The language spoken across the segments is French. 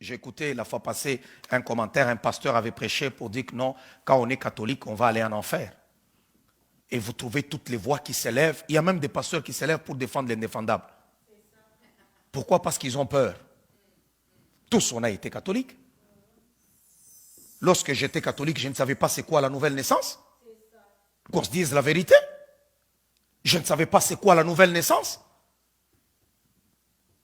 J'ai écouté la fois passée un commentaire, un pasteur avait prêché pour dire que non, quand on est catholique, on va aller en enfer. Et vous trouvez toutes les voix qui s'élèvent. Il y a même des pasteurs qui s'élèvent pour défendre l'indéfendable. Pourquoi? Parce qu'ils ont peur. Tous, on a été catholiques. Lorsque j'étais catholique, je ne savais pas c'est quoi la nouvelle naissance. Qu'on se dise la vérité. Je ne savais pas c'est quoi la nouvelle naissance.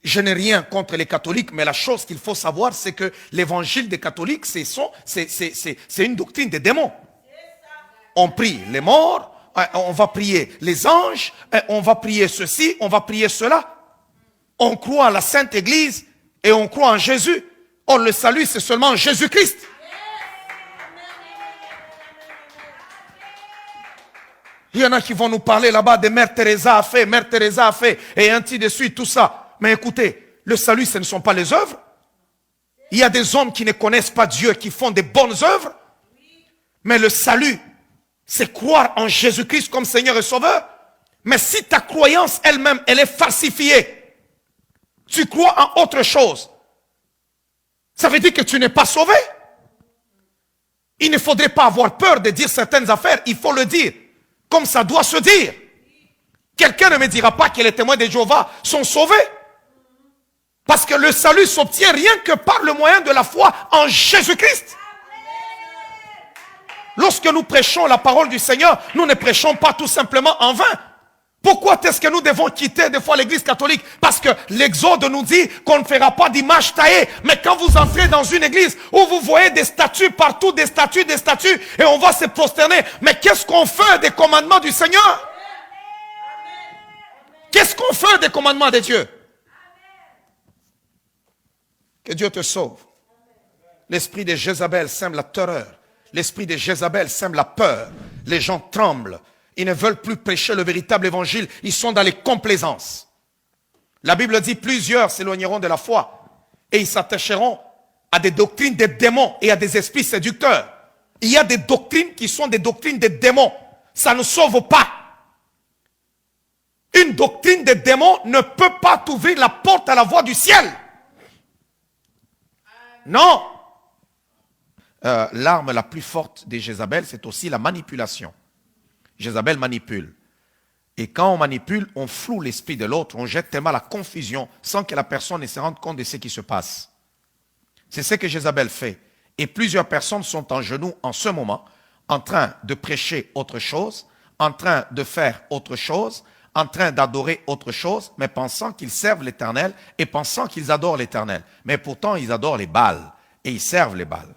Je n'ai rien contre les catholiques, mais la chose qu'il faut savoir, c'est que l'évangile des catholiques, c'est une doctrine des démons. On prie les morts, on va prier les anges, on va prier ceci, on va prier cela. On croit à la Sainte Église et on croit en Jésus. Or, le salut, c'est seulement Jésus-Christ. Il y en a qui vont nous parler là-bas de Mère Teresa a fait, Mère Teresa a fait, et ainsi de suite, tout ça. Mais écoutez, le salut, ce ne sont pas les œuvres. Il y a des hommes qui ne connaissent pas Dieu, qui font des bonnes œuvres. Mais le salut, c'est croire en Jésus-Christ comme Seigneur et Sauveur. Mais si ta croyance elle-même, elle est falsifiée, tu crois en autre chose, ça veut dire que tu n'es pas sauvé. Il ne faudrait pas avoir peur de dire certaines affaires, il faut le dire, comme ça doit se dire. Quelqu'un ne me dira pas que les témoins de Jéhovah sont sauvés. Parce que le salut s'obtient rien que par le moyen de la foi en Jésus-Christ. Lorsque nous prêchons la parole du Seigneur, nous ne prêchons pas tout simplement en vain. Pourquoi est-ce que nous devons quitter des fois l'église catholique? Parce que l'Exode nous dit qu'on ne fera pas d'image taillée. Mais quand vous entrez dans une église où vous voyez des statues partout, des statues, et on va se prosterner. Mais qu'est-ce qu'on fait des commandements du Seigneur? Qu'est-ce qu'on fait des commandements de Dieu? Que Dieu te sauve. L'esprit de Jézabel sème la terreur. L'esprit de Jézabel sème la peur. Les gens tremblent. Ils ne veulent plus prêcher le véritable évangile. Ils sont dans les complaisances. La Bible dit plusieurs s'éloigneront de la foi et ils s'attacheront à des doctrines des démons et à des esprits séducteurs. Il y a des doctrines qui sont des doctrines des démons. Ça ne sauve pas. Une doctrine des démons ne peut pas t'ouvrir la porte à la voie du ciel. Non. L'arme la plus forte de Jézabel, c'est aussi la manipulation. Jézabel manipule. Et quand on manipule, on floue l'esprit de l'autre, on jette tellement la confusion sans que la personne ne se rende compte de ce qui se passe. C'est ce que Jézabel fait. Et plusieurs personnes sont en genoux en ce moment, en train de prêcher autre chose, en train de faire autre chose, en train d'adorer autre chose, mais pensant qu'ils servent l'Éternel et pensant qu'ils adorent l'Éternel. Mais pourtant, ils adorent les Baals et ils servent les Baals.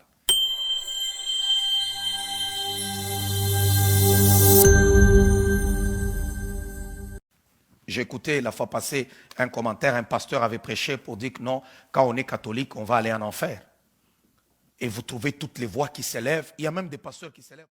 J'ai écouté la fois passée un commentaire, un pasteur avait prêché pour dire que non, quand on est catholique, on va aller en enfer. Et vous trouvez toutes les voix qui s'élèvent. Il y a même des pasteurs qui s'élèvent.